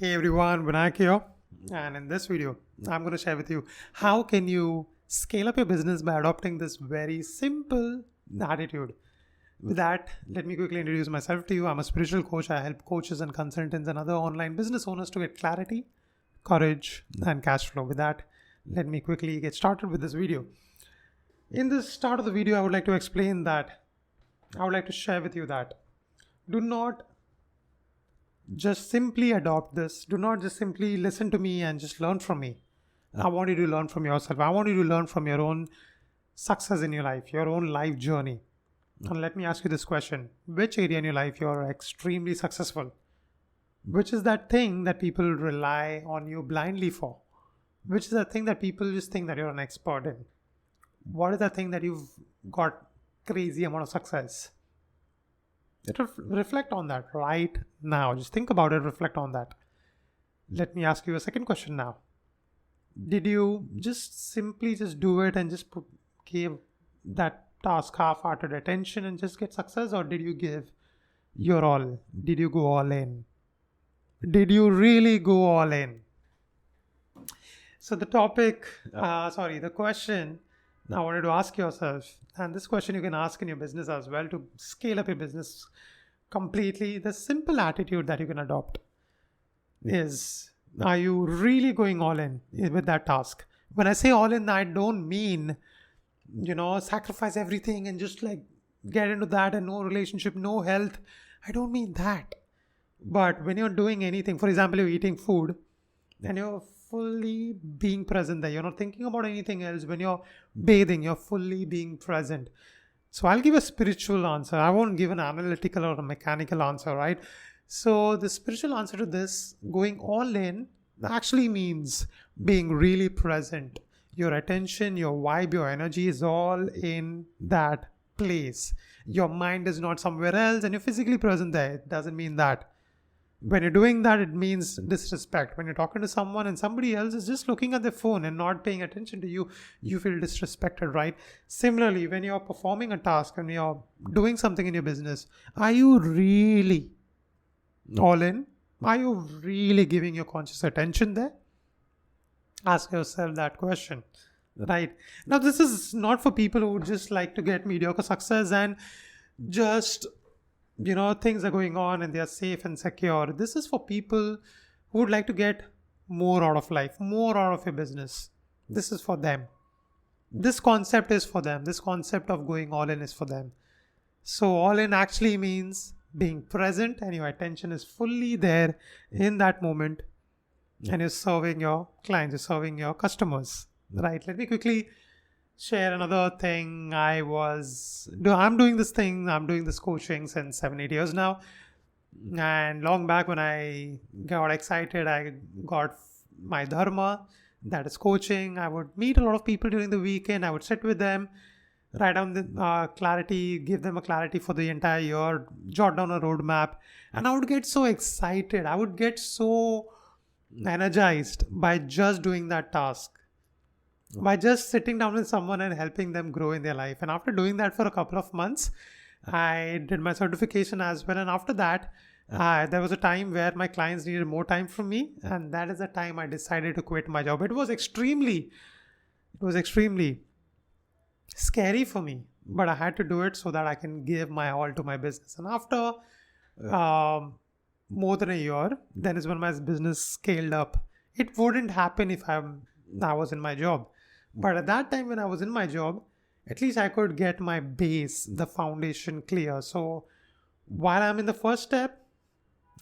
Hey everyone, Vinayak here, and in this video, I'm going to share with you how can you scale up your business by adopting this very simple attitude. With that, let me quickly introduce myself to you. I'm a spiritual coach. I help coaches and consultants and other online business owners to get clarity, courage, and cash flow. With that, let me quickly get started with this video. In the start of the video, I would like to explain that I would like to share with you that do not just simply adopt this. Do not just simply listen to me and just learn from me. I want you to learn from yourself. I want you to learn from your own success in your life, your own life journey. And let me ask you this question. Which area in your life you are extremely successful? Which is that thing that people rely on you blindly for? Which is the thing that people just think that you're an expert in? What is the thing that you've got crazy amount of success? Reflect on that right now. Just think about it, reflect on that. Let me ask you a second question now. Did you just simply just do it and just give that task half-hearted attention and just get success, or did you give your all? Did you go all in? Did you really go all in? So the the question I wanted to ask yourself, and this question you can ask in your business as well to scale up your business completely. The simple attitude that you can adopt is, are you really going all in with that task? When I say all in, I don't mean, sacrifice everything and just like get into that and no relationship, no health. I don't mean that. But when you're doing anything, for example, you're eating food and you're fully being present there. You're not thinking about anything else. When you're bathing, you're fully being present. So I'll give a spiritual answer. I won't give an analytical or a mechanical answer, right? So the spiritual answer to this, going all in, actually means being really present. Your attention, your vibe, your energy is all in that place. Your mind is not somewhere else and you're physically present there. It doesn't mean that. When you're doing that, it means disrespect. When you're talking to someone and somebody else is just looking at their phone and not paying attention to you, you feel disrespected, right? Similarly, when you're performing a task and you're doing something in your business, are you really all in? Are you really giving your conscious attention there? Ask yourself that question, right? Now, this is not for people who just like to get mediocre success and just things are going on and they are safe and secure. This is for people who would like to get more out of life, more out of your business. This is for them. This concept is for them. This concept of going all in is for them. So all in actually means being present and your attention is fully there in that moment and you're serving your clients, you're serving your customers, right? Let me quickly share another thing. I'm doing this coaching since 7-8 years now. And long back when I got excited, I got my dharma, that is coaching. I would meet a lot of people during the weekend. I would sit with them, write down the clarity, give them a clarity for the entire year, jot down a roadmap. And I would get so excited. I would get so energized by just doing that task, by just sitting down with someone and helping them grow in their life. And after doing that for a couple of months, I did my certification as well. And after that, there was a time where my clients needed more time from me. And that is the time I decided to quit my job. It was extremely scary for me, but I had to do it so that I can give my all to my business. And after more than a year, then is when my business scaled up. It wouldn't happen if I was in my job. But at that time when I was in my job, at least I could get my base, the foundation clear. So while I'm in the first step,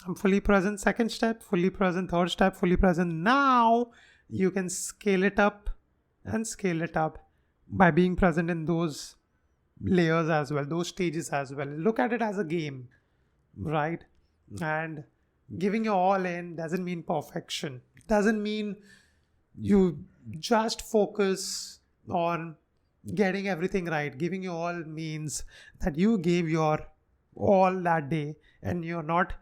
I'm fully present. Second step, fully present. Third step, fully present. Now you can scale it up by being present in those layers as well, those stages as well. Look at it as a game, right? And giving your all in doesn't mean perfection. It doesn't mean you just focus on getting everything right. Giving your all means that you gave your all that day and you're not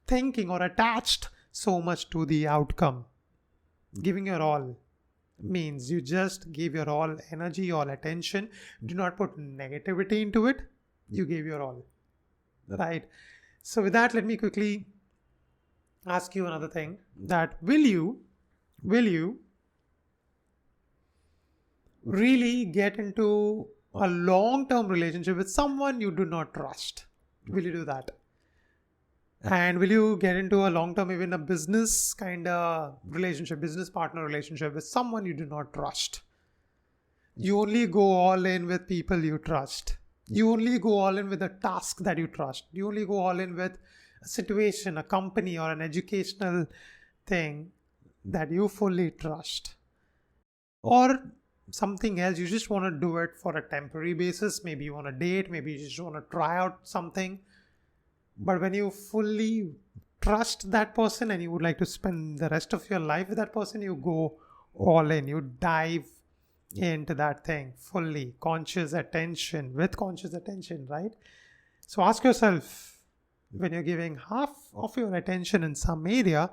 thinking or attached so much to the outcome. Giving your all means you just gave your all energy, all attention. Do not put negativity into it. You gave your all, right? So with that, let me quickly ask you another thing, that will you really get into a long-term relationship with someone you do not trust? Will you do that? And will you get into a long-term, even a business kind of relationship, business partner relationship with someone you do not trust? You only go all in with people you trust. You only go all in with a task that you trust. You only go all in with a situation, a company, or an educational thing that you fully trust. Or something else, you just want to do it for a temporary basis. Maybe you want to date, maybe you just want to try out something. But when you fully trust that person and you would like to spend the rest of your life with that person, you go all in, you dive into that thing fully, with conscious attention, right? So ask yourself, when you're giving half of your attention in some area,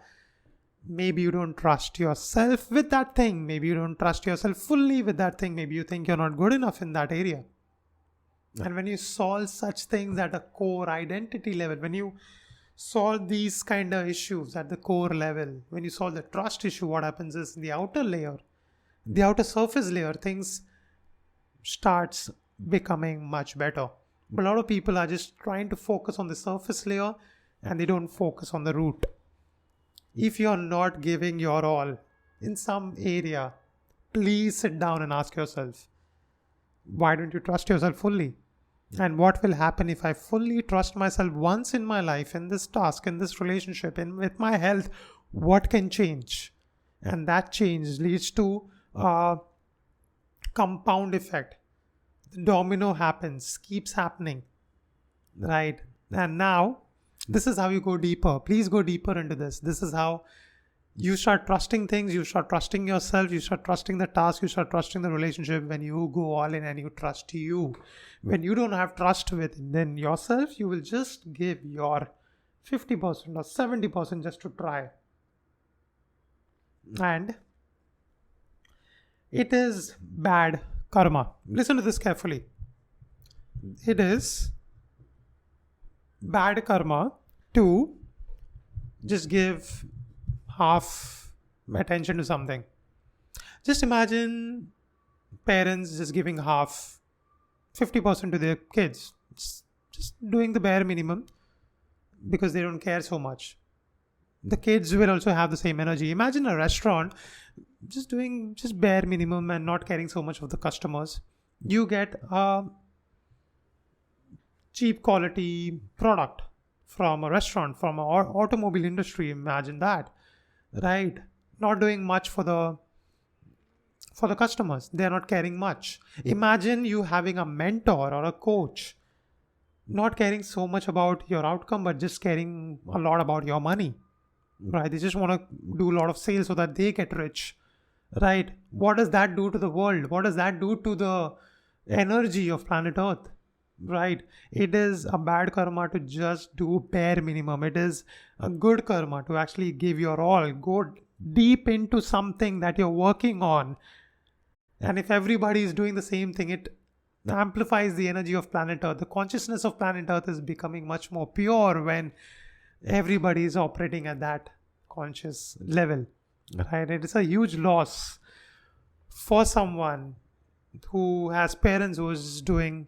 maybe you don't trust yourself with that thing, maybe you don't trust yourself fully with that thing, maybe you think you're not good enough in that area. And when you solve such things at a core identity level, when you solve these kind of issues at the core level, when you solve the trust issue, what happens is, in the outer layer, the outer surface layer, things starts becoming much better. But a lot of people are just trying to focus on the surface layer and they don't focus on the root. If you're not giving your all in some area, please sit down and ask yourself, why don't you trust yourself fully? And what will happen if I fully trust myself once in my life, in this task, in this relationship, with my health? What can change? And that change leads to a compound effect. The domino happens, keeps happening, right? And now, this is how you go deeper. Please go deeper into this. This is how you start trusting things, you start trusting yourself, you start trusting the task, you start trusting the relationship when you go all in and you trust you. When you don't have trust within yourself, you will just give your 50% or 70% just to try. And it is bad karma. Listen to this carefully. It is bad karma to just give half attention to something. Just imagine parents just giving 50% to their kids, just doing the bare minimum because they don't care so much. The kids will also have the same energy. Imagine a restaurant just doing just bare minimum and not caring so much of the customers. You get a cheap quality product from a restaurant, from an automobile industry. Imagine that, right? Not doing much for the customers. They're not caring much. Imagine you having a mentor or a coach, not caring so much about your outcome, but just caring a lot about your money, right? They just want to do a lot of sales so that they get rich, right? What does that do to the world? What does that do to the energy of planet Earth, right? It is a bad karma to just do bare minimum. It is a good karma to actually give your all, go deep into something that you're working on. And if everybody is doing the same thing, it amplifies the energy of planet Earth. The consciousness of planet Earth is becoming much more pure when everybody is operating at that conscious level, right? It is a huge loss for someone who has parents who is doing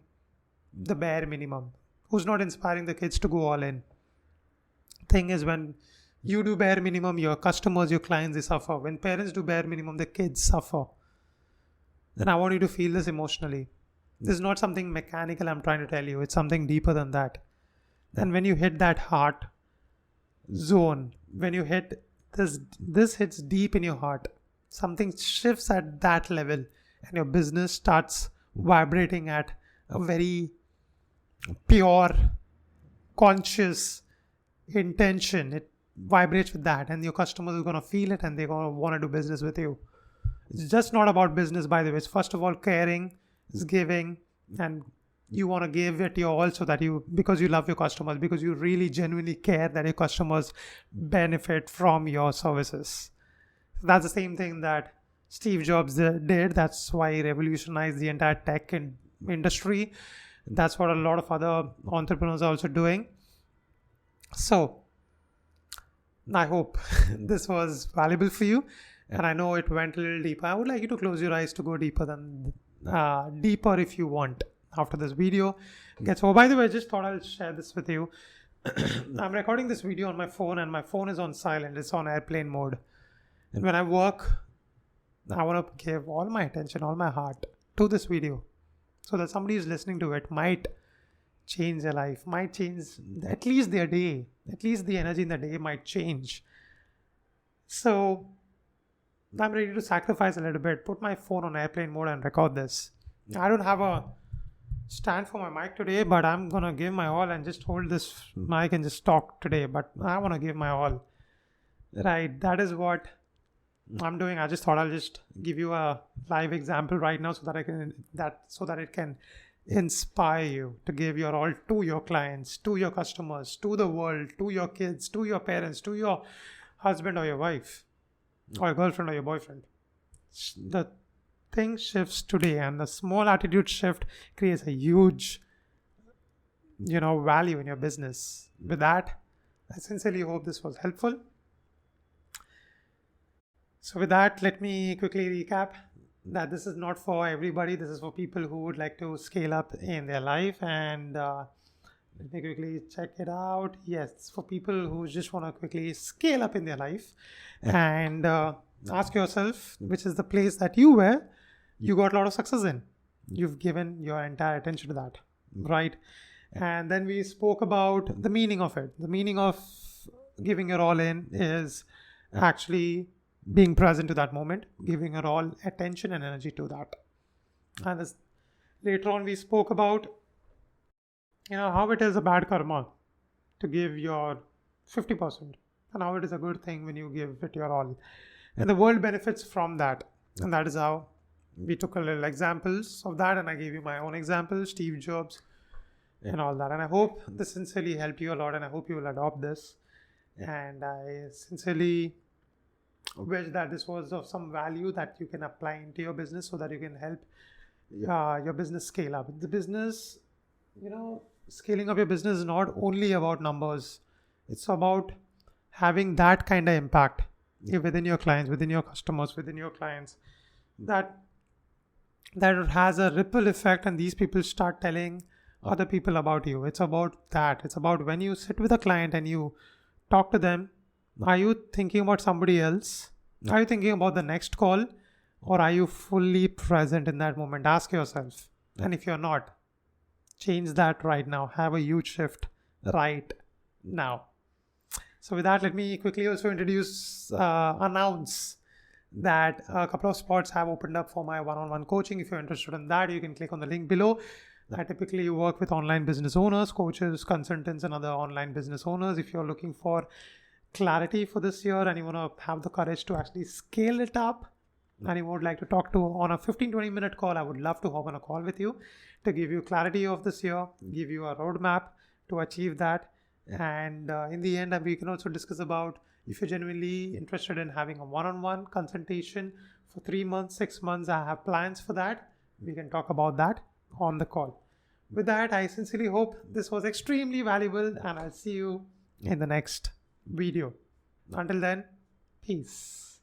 the bare minimum, who's not inspiring the kids to go all in. Thing is, when you do bare minimum, your customers, your clients, they suffer. When parents do bare minimum, the kids suffer. Then I want you to feel this emotionally. This is not something mechanical I'm trying to tell you. It's something deeper than that. Then when you hit that heart zone, when you hit this hits deep in your heart, something shifts at that level and your business starts vibrating at a very pure, conscious intention. It vibrates with that, and your customers are going to feel it and they're going to want to do business with you. It's just not about business, by the way. It's first of all caring, it's giving, and you want to give it your all so that because you love your customers, because you really genuinely care that your customers benefit from your services. That's the same thing that Steve Jobs did. That's why he revolutionized the entire tech industry. That's what a lot of other entrepreneurs are also doing. So I hope this was valuable for you, and I know it went a little deeper. I would like you to close your eyes to go deeper if you want after this video gets over. By the way, I just thought I'll share this with you. I'm recording this video on my phone, and my phone is on silent. It's on airplane mode. And when I work, I want to give all my attention, all my heart to this video, so that somebody who's listening to it might change their life, might change at least their day, at least the energy in the day might change. So I'm ready to sacrifice a little bit, put my phone on airplane mode and record this. I don't have a stand for my mic today, but I'm gonna give my all and just hold this mic and just talk today. But I want to give my all. Right, that is what I'm doing. I just thought I'll just give you a live example right now, so that it can inspire you to give your all to your clients, to your customers, to the world, to your kids, to your parents, to your husband or your wife, or your girlfriend or your boyfriend. The thing shifts today, and the small attitude shift creates a huge value in your business. With that, I sincerely hope this was helpful. So with that, let me quickly recap that this is not for everybody. This is for people who would like to scale up in their life. And let me quickly check it out. Yes, it's for people who just want to quickly scale up in their life. And ask yourself, which is the place that you got a lot of success in. You've given your entire attention to that, right? And then we spoke about the meaning of it. The meaning of giving your all in is actually being present to that moment, giving your all attention and energy to that. And later on we spoke about how it is a bad karma to give your 50%, and how it is a good thing when you give it your all, and the world benefits from that. And that is how we took a little examples of that, and I gave you my own examples, Steve Jobs and all that. And I hope this sincerely helped you a lot, and I hope you will adopt this. And I sincerely wish that this was of some value that you can apply into your business, so that you can help your business scale up. The business, scaling up your business is not only about numbers. It's about having that kind of impact within your clients, within your customers, within your clients, that it has a ripple effect, and these people start telling other people about you. It's about that. It's about when you sit with a client and you talk to them, are you thinking about somebody else? Are you thinking about the next call? Or are you fully present in that moment? Ask yourself. And if you're not, change that right now. Have a huge shift right now. So with that, let me quickly also announce that a couple of spots have opened up for my one-on-one coaching. If you're interested in that, you can click on the link below. I typically work with online business owners, coaches, consultants, and other online business owners. If you're looking for clarity for this year and you want to have the courage to actually scale it up, and you would like to talk to on a 15-20 minute call, I would love to hop on a call with you to give you clarity of this year, give you a roadmap to achieve that. And in the end, we can also discuss about if you're genuinely interested in having a one-on-one consultation for 3 months, 6 months. I have plans for that. We can talk about that on the call. With that, I sincerely hope this was extremely valuable, and I'll see you in the next video. Until then, peace.